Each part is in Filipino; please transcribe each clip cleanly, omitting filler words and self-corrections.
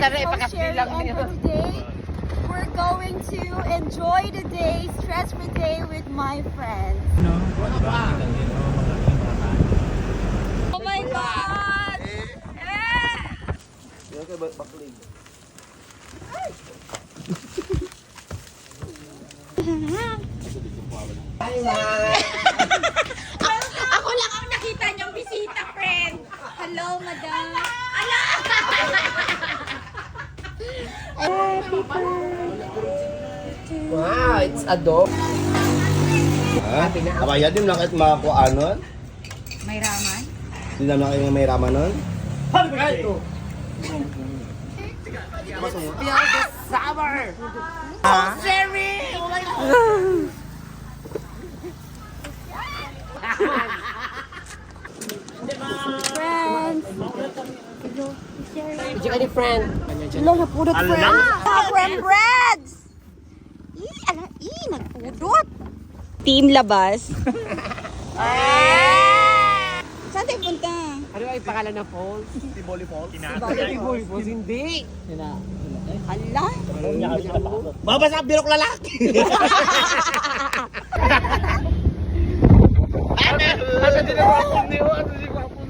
sharing and for today, we're going to enjoy the day, stress-free day with my friends. Oh my God! Ako lang ang nakita niyong bisita, friend. Hello, madam. Ala! Wow, it's adobo. Kaya din nakit makakuha nun? May raman? Hindi na kayo may raman nun? Feel the summer. Jerry! Oh my God! Friends! Diyan ka ni friend. Hello, napudot, friend! Friends! Nagpudot! Team labas. Saan tayo punta? Ano ay pangalan ng falls? Tiboli Falls? Tiboli Falls, hindi. Hala? Babasa ang birok lalaki! Asa din ang wapon niyo? Asa din ang wapon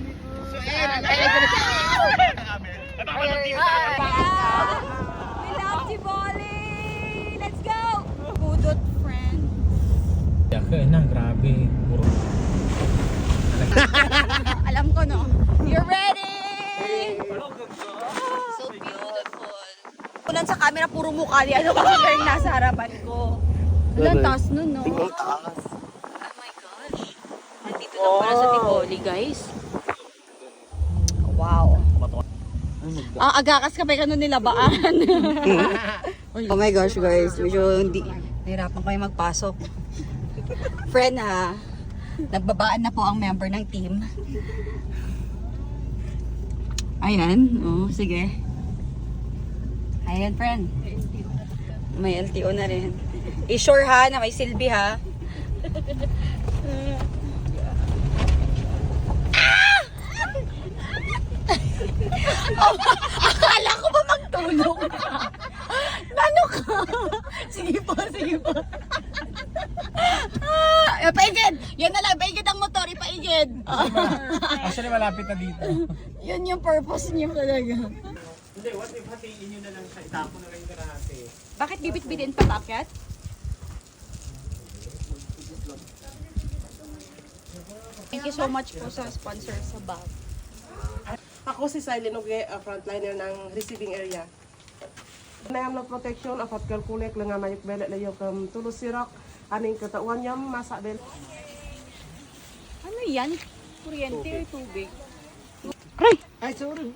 niyo? We love Tivoli! Let's go! Pudot, friend. Grabe. Puro. Alam ko, no? You're ready! So beautiful. Kunan sa camera, puro mukha niya. Ano kasi yung nasa harapan ko? Walang taas nun, no? Oh my gosh. Nandito na pala sa Tivoli, guys. Wow. Agakas ka pa yung nilabaan. Oh my gosh, guys. Medyo hindi. Nahirapan kayo magpasok. Friend, ha? Nagbabaan na po ang member ng team. Ayan. Oh, sige. Ayan, friend. May LTO na rin. I-sure ha na may silbi ha. Oh, akala ko ba magtulong ka? Nano ka? Sige po, sige po. Paigid! Yan na lang, paigid ang motor, ipaigid. Actually, malapit na dito. Yun yung purpose niyo talaga. Hindi, what if hatiin nyo na lang siya? Itapon na rin ka na hati. Bakit bibit-bitin patakyat? Thank you so much po sa sponsor sa bag. Ako si Silene Uge, frontliner ng receiving area. Nayam na protection, afat kalkulek, lang nga mayok belet layo kam tulos sirok, aning katauan yam, masabel. Ano yan? Kuryente or tubig? Ay, sorry.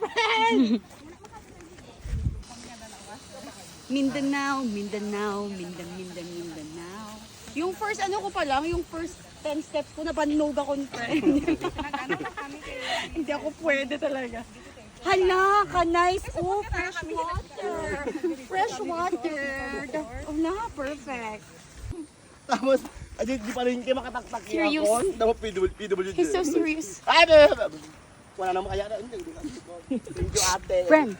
Mindanao, Mindanao, Mindanao. Yung first ano ko pa lang, yung first 10 steps ko, napanog ako ng friend. Hindi ako pwede talaga. Hala, ka-nice. Oh, fresh water. Fresh water. Hala, perfect. Tapos, di pa rin kayo makataktak niya Serious? ako. Dapat PWD. He's so serious. Ay, wala naman kaya na. Hindi. Thank you, ate. Friend,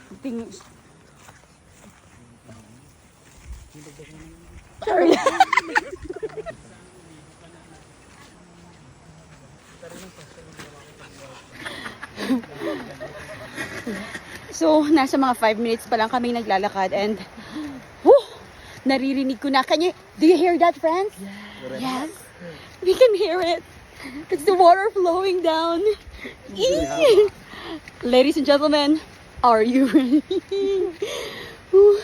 sorry. So, nasa mga 5 minutes pa lang kami naglalakad and whew, naririnig ko na. Do you hear that, friends? Yes. We can hear it. It's the water flowing down. Eee! Ladies and gentlemen, are you ready? Whew.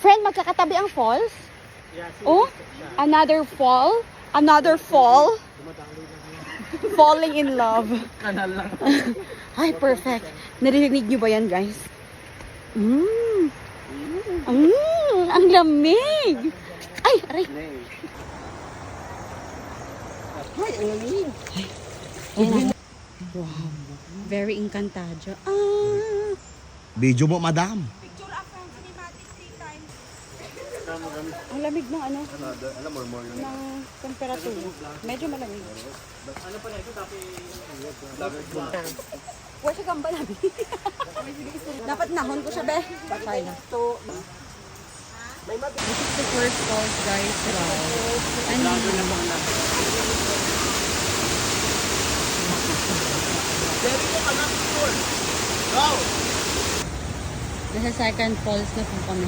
Friend, magkakatabi ang falls? Oh, another fall? Another fall? Falling in love. Ay, perfect. Narinig niyo ba yan, guys? Ang lamig. Ay, aray. Ay, ang lamig. Wow. Very encantado. Video mo, madam. Ang lamig ng ano, Alam mo, more yun. ng temperatura. Medyo malamig. Ano pala ito? Dati Wala siya gamba labi. Dapat nahon ko siya, be. Patay na. This is the first falls, guys. Wow. And nasa second falls na po kami.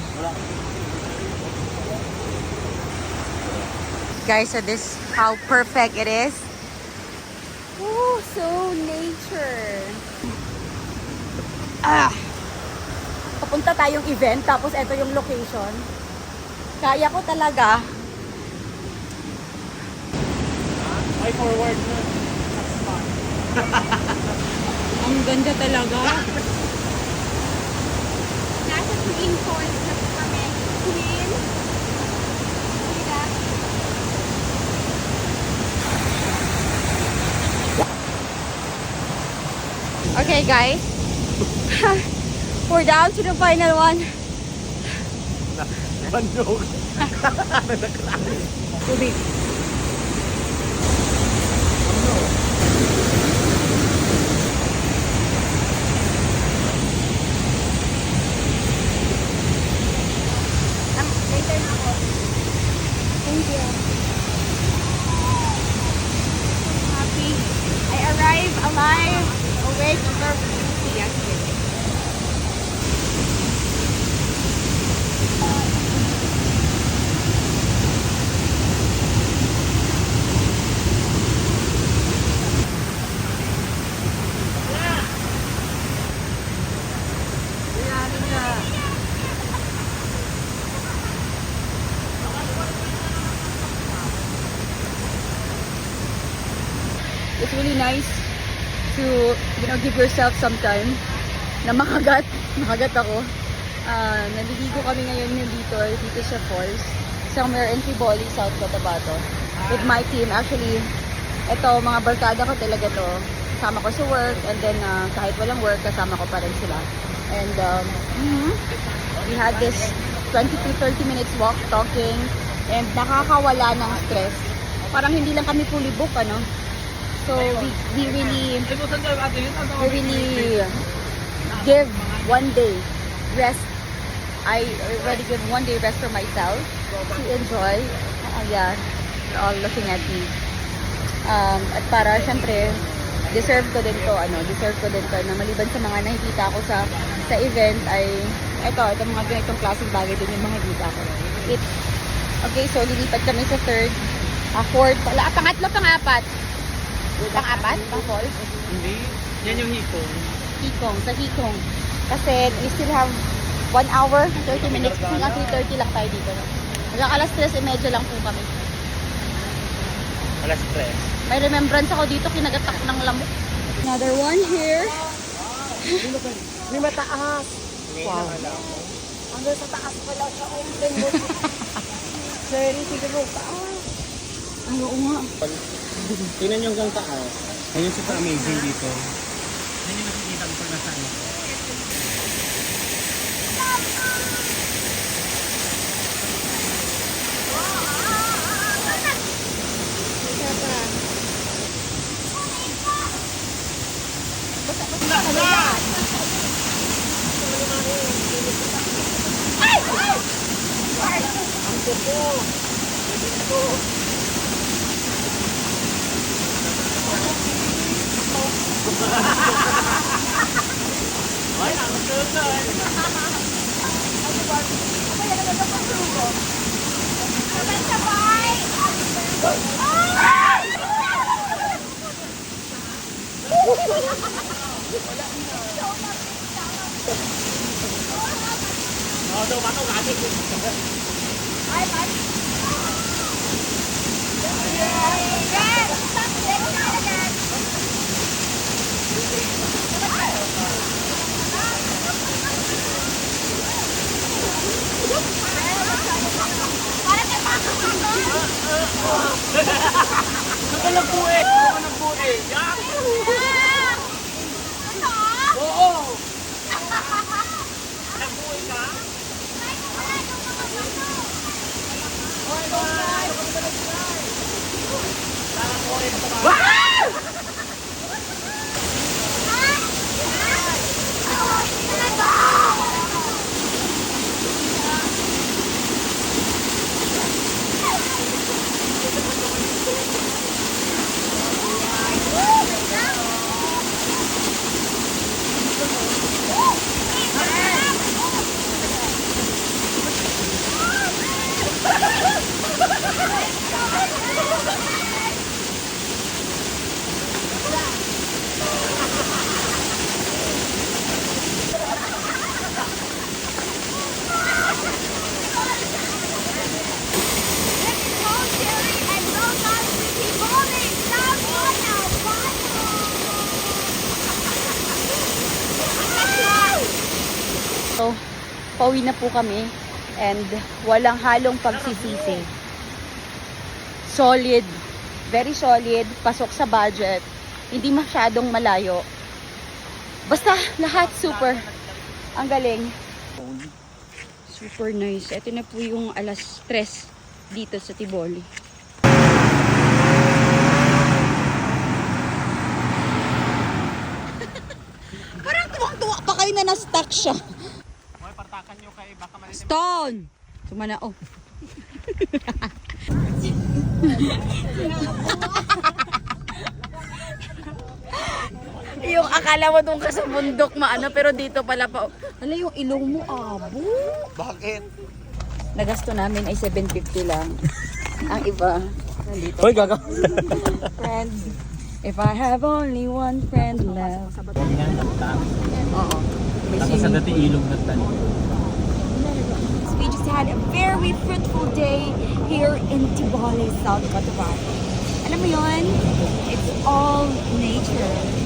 Guys, so this how perfect it is. Oh, so nature. Papunta tayong event, tapos ito yung location. Kaya ko talaga. Ay, forward na. Ang ganda talaga. Nasa Queen Falls na po kami. Queen. Okay, guys. We're down to the final one. Bandog. Tubig. Later na ako. Thank you. Happy. I arrived alive, awake, and perfectly yesterday. It's really nice to, give yourself some time na makagat ako. Naliligo kami ngayon dito sa falls, somewhere in Triboli, South Cotabato, with my team. Actually, ito, mga barkada ko talaga to. Kasama ko sa work, and then kahit walang work, kasama ko pa rin sila. And we had this 20 to 30 minutes walk, talking, and nakakawala ng stress. Parang hindi lang kami fully book, ano? So we really give 1 day rest. I already give 1 day rest for myself to enjoy. Yeah, you're all looking at me. At para syempre deserve ko din to na maliban sa mga nakikita ko sa event ay itong mga ganitong klaseng bagay din yung mga nakikita ko. Okay, so lilipat kami sa third, fourth, pangatlo, pang-apat. Pang-apat? Pang-falls? Hindi. Yan yung hikong. Sa Hikong. Kasi we still have 1 hour, 30 minutes. Hanggang 3:30 lang tayo dito. Hanggang alas 3:30 lang po kami. Alas 3. May remembrance ako dito, kinagatak ng lamok. Another one here. May mataas. Wow. Hanggang sa taas pala sa open mo. Sorry, sige mo. Ay, oo nga. Tingnan nyo hanggang taas. Ayun super amazing dito. Yan yung nakikita ko pag nasa ano. Ay, ang susunod. Đâu bắn đâu gái được. Ito lang po eh. Ito lang po eh. Yan. Oo. Nagbuhay ka? Wow! pauwi na po kami. And walang halong pagsisisi. Solid. Very solid. Pasok sa budget. Hindi masyadong malayo. Basta lahat super. Ang galing. Super nice. Ito na po yung alas 3 dito sa Tiboli. Parang tuwang-tuwa pa kayo na na-stuck siya. Okay, partakan nyo kay baka malilim. Stone! Sumana, oh. Yung akala mo doon ka sa bundok maano, pero dito pala pa. Ano yung ilong mo, abo? Bakit? Nagasto namin ay 750 lang. Ang iba, nandito. Hoy, gaga. Friend. If I have only one friend left. Oo. May Tapos sa swimming dati ilong na tani. We just had a very fruitful day here in Tiboli, South Cotabato. Alam mo yun? It's all nature.